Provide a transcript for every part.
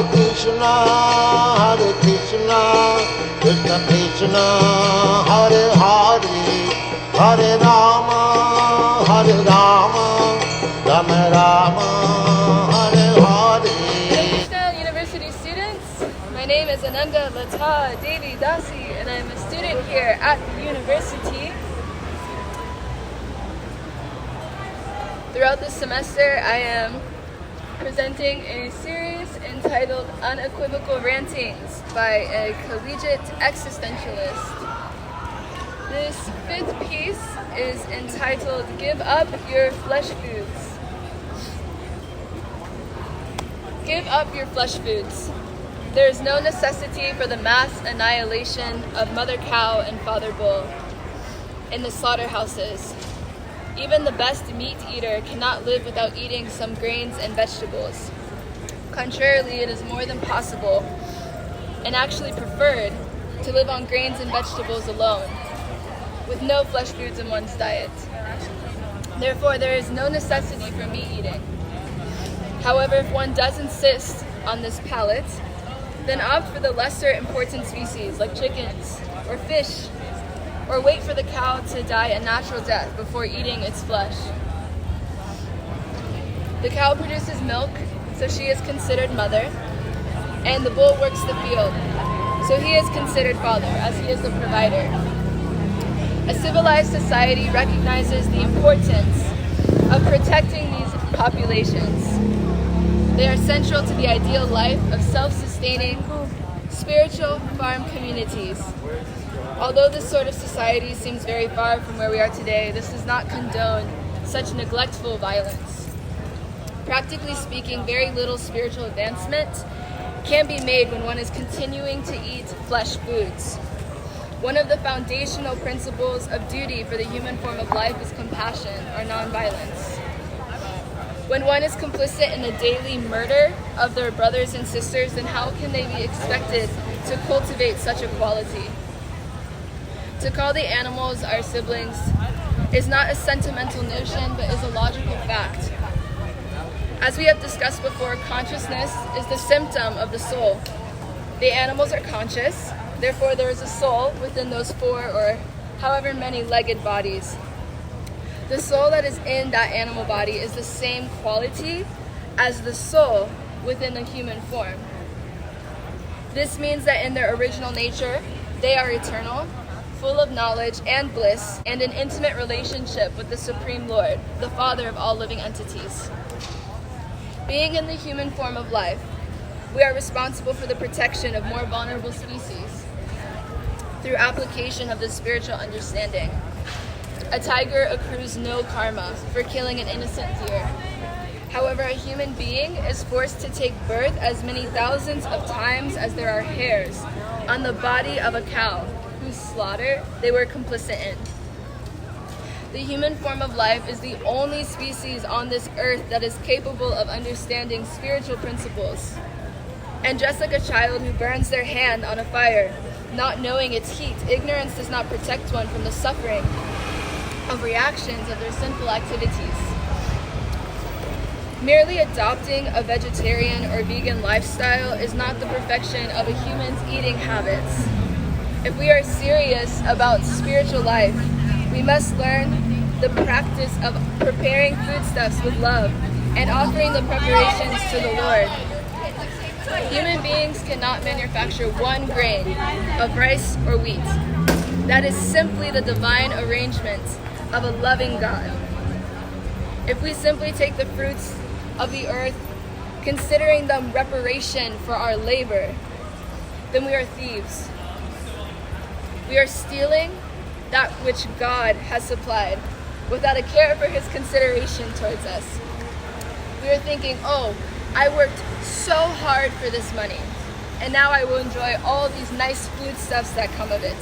Krishna, Krishna Krishna, Hare Hare, Hare Rama, Rama Rama, Hare Hare. Hare Krishna University students, my name is Ananga Lata Devi Dasi, and I'm a student here at the university. Throughout this semester, I am presenting a series entitled Unequivocal Rantings by a Collegiate Existentialist. This fifth piece is entitled Give Up Your Flesh Foods. Give up your flesh foods. There is no necessity for the mass annihilation of mother cow and father bull in the slaughterhouses. Even the best meat eater cannot live without eating some grains and vegetables. Contrarily, it is more than possible, and actually preferred, to live on grains and vegetables alone, with no flesh foods in one's diet. Therefore, there is no necessity for meat eating. However, if one does insist on this palate, then opt for the lesser important species like chickens or fish, or wait for the cow to die a natural death before eating its flesh. The cow produces milk, so she is considered mother, and the bull works the field, so he is considered father, as he is the provider. A civilized society recognizes the importance of protecting these populations. They are central to the ideal life of self-sustaining, spiritual farm communities. Although this sort of society seems very far from where we are today, this does not condone such neglectful violence. Practically speaking, very little spiritual advancement can be made when one is continuing to eat flesh foods. One of the foundational principles of duty for the human form of life is compassion, or nonviolence. When one is complicit in the daily murder of their brothers and sisters, then how can they be expected to cultivate such a quality? To call the animals our siblings is not a sentimental notion, but is a logical fact. As we have discussed before, consciousness is the symptom of the soul. The animals are conscious, therefore there is a soul within those 4 or however many legged bodies. The soul that is in that animal body is the same quality as the soul within the human form. This means that in their original nature, they are eternal, full of knowledge and bliss, and in intimate relationship with the Supreme Lord, the Father of all living entities. Being in the human form of life, we are responsible for the protection of more vulnerable species through application of the spiritual understanding. A tiger accrues no karma for killing an innocent deer. However, a human being is forced to take birth as many thousands of times as there are hairs on the body of a cow whose slaughter they were complicit in. The human form of life is the only species on this earth that is capable of understanding spiritual principles. And just like a child who burns their hand on a fire, not knowing its heat, ignorance does not protect one from the suffering of reactions of their sinful activities. Merely adopting a vegetarian or vegan lifestyle is not the perfection of a human's eating habits. If we are serious about spiritual life, we must learn the practice of preparing foodstuffs with love and offering the preparations to the Lord. Human beings cannot manufacture 1 grain of rice or wheat. That is simply the divine arrangement of a loving God. If we simply take the fruits of the earth, considering them reparation for our labor, then we are thieves. We are stealing that which God has supplied without a care for his consideration towards us. We are thinking, oh, I worked so hard for this money, and now I will enjoy all these nice foodstuffs that come of it,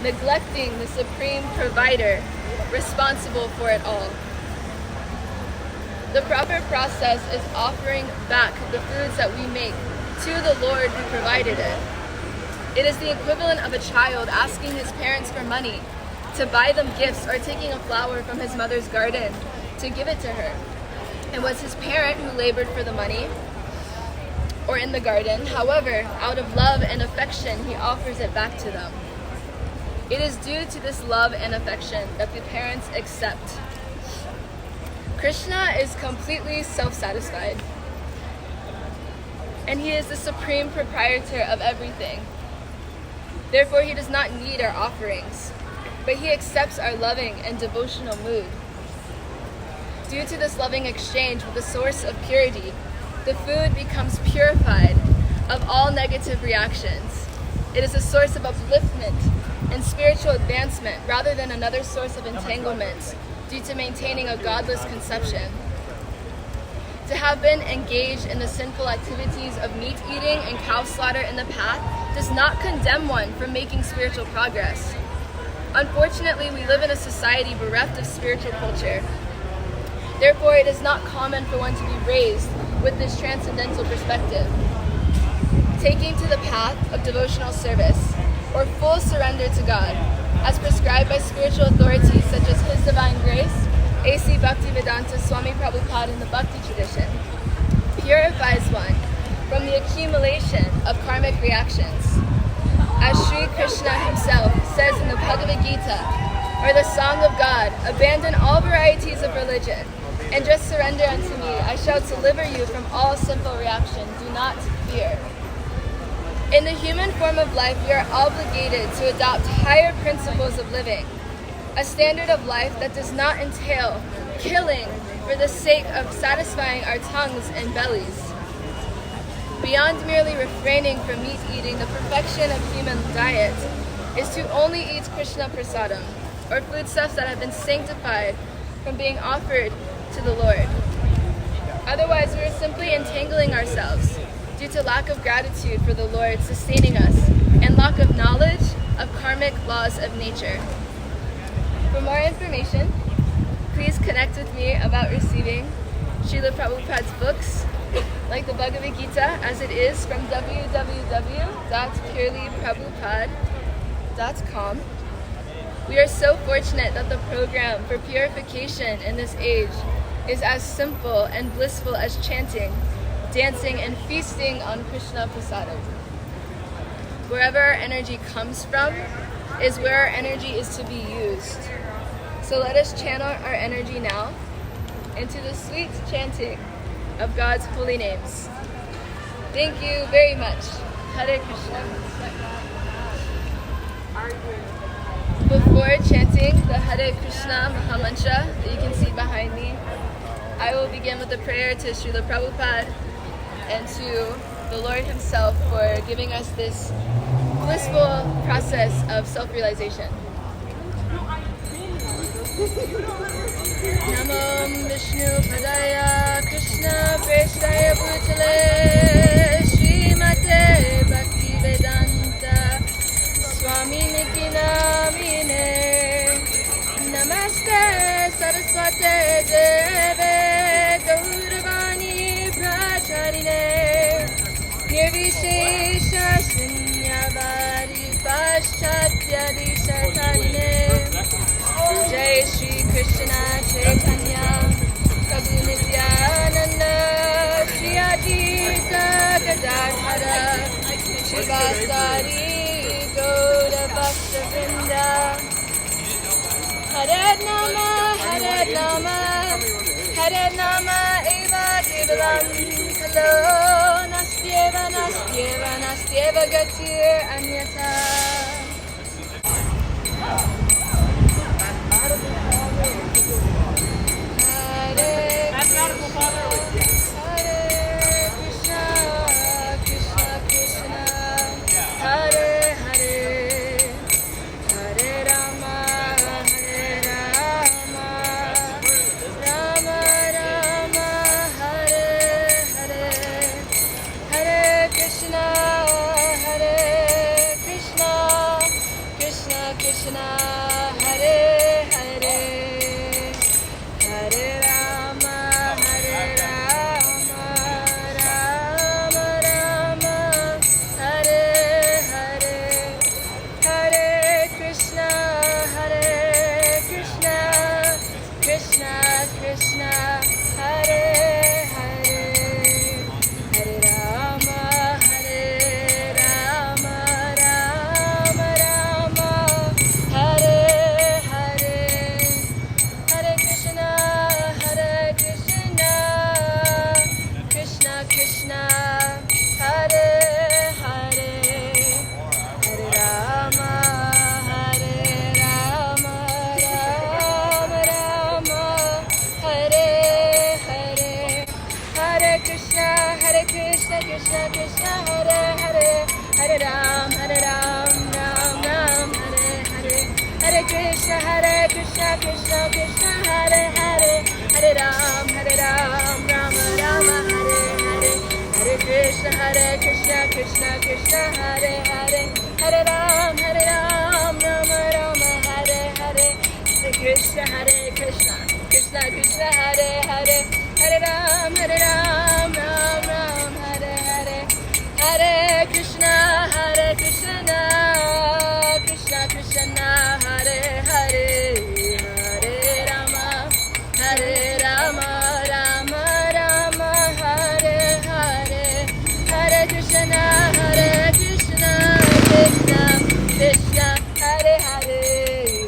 neglecting the supreme provider responsible for it all. The proper process is offering back the foods that we make to the Lord who provided it. It is the equivalent of a child asking his parents for money to buy them gifts, or taking a flower from his mother's garden to give it to her. It was his parent who labored for the money, or in the garden. However, out of love and affection, he offers it back to them. It is due to this love and affection that the parents accept. Krishna is completely self-satisfied, and he is the supreme proprietor of everything. Therefore, he does not need our offerings, but he accepts our loving and devotional mood. Due to this loving exchange with the source of purity, the food becomes purified of all negative reactions. It is a source of upliftment and spiritual advancement rather than another source of entanglement due to maintaining a godless conception. To have been engaged in the sinful activities of meat eating and cow slaughter in the path does not condemn one from making spiritual progress. Unfortunately, we live in a society bereft of spiritual culture. Therefore, it is not common for one to be raised with this transcendental perspective. Taking to the path of devotional service, or full surrender to God, as prescribed by spiritual authorities such as His Divine Grace, A.C. Bhaktivedanta Swami Prabhupada in the Bhakti tradition, purifies one from the accumulation of karmic reactions. As Sri Krishna himself says in the Bhagavad Gita, or the Song of God, abandon all varieties of religion, and just surrender unto me. I shall deliver you from all sinful reaction. Do not fear. In the human form of life, we are obligated to adopt higher principles of living, a standard of life that does not entail killing for the sake of satisfying our tongues and bellies. Beyond merely refraining from meat eating, the perfection of human diet is to only eat Krishna prasadam, or foodstuffs that have been sanctified from being offered to the Lord. Otherwise, we are simply entangling ourselves due to lack of gratitude for the Lord sustaining us and lack of knowledge of karmic laws of nature. For more information, please connect with me about receiving Srila Prabhupada's books, like the Bhagavad Gita, as it is from www.purelyprabhupada.com. We are so fortunate that the program for purification in this age is as simple and blissful as chanting, dancing, and feasting on Krishna prasadam. Wherever our energy comes from is where our energy is to be used. So let us channel our energy now into the sweet chanting of God's holy names. Thank you very much. Hare Krishna. Before chanting the Hare Kṛṣṇa Mahā-mantra that you can see behind me, I will begin with a prayer to Srila Prabhupada and to the Lord Himself for giving us this blissful process of self-realization. Namo Vishnu Padaya Krishna Preshtaya Bhutale Srimate Bhaktivedanta Swami Niti Namine Namaste Saraswate Deve Gauravani Pracharine Nirvishesha Shunyavadi Paschatya Dishatarine Jai Shri Krishna Chaitanya Prabhu Nityananda Shri Advaita Gadadhara Shivasari Gaura Bhakta Vrinda Hare Nama Eva Kevalam Kalo Nastyeva Gatir Anyata. Krishna Krishna, Hare Hare, Hare Ram, Ram Ram, Hare Hare, Hare Krishna, Krishna Krishna, Hare Hare, Hare Ram, Rama Rama, Hare Hare, Hare Krishna, Krishna Krishna, Hare Hare, Hare Ram, Rama Rama, Hare Hare, Hare Krishna, Krishna Krishna, Hare Hare, Hare Ram, Ram Ram, Hare Hare, Hare Krishna, Krishna Krishna, Hare Hare, Hare Rama, Rama Rama, Hare Hare, Hare Krishna, Krishna Krishna, Hare Hare, Hare Rama, Rama Rama, Hare Hare, Hare Krishna, Krishna Krishna, Hare Hare,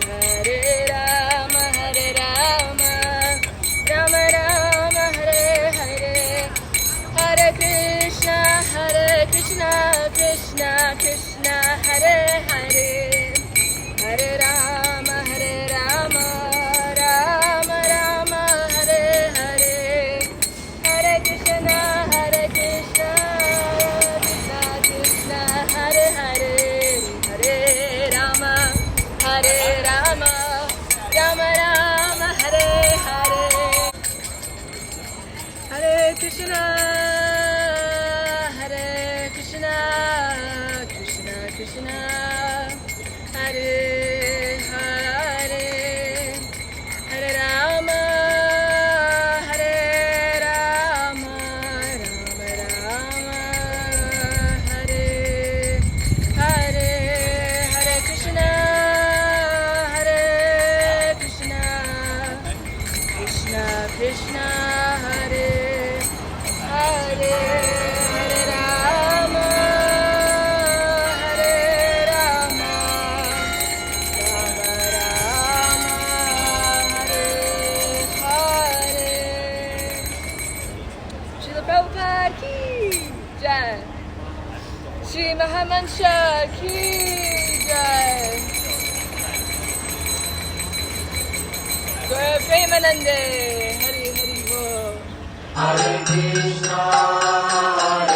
Hare Rama, Rama Rama, Hare Hare, Hare Krishna, Krishna Krishna, Hare Hare, Hare Rama, Rama Rama, Hare Hare, Hare Krishna, Krishna Krishna, Hare Hare, Hare Rama, Rama Rama, Hare Hare, Hare Krishna, Krishna Krishna, Hare Hare, Hare Rama, Rama Rama, Hare Hare. Srila Prabhupada ki jai. Shri Mahamantra ki jai. Gaura Premanande, Hari Hari Bol. Hare Krishna, Hare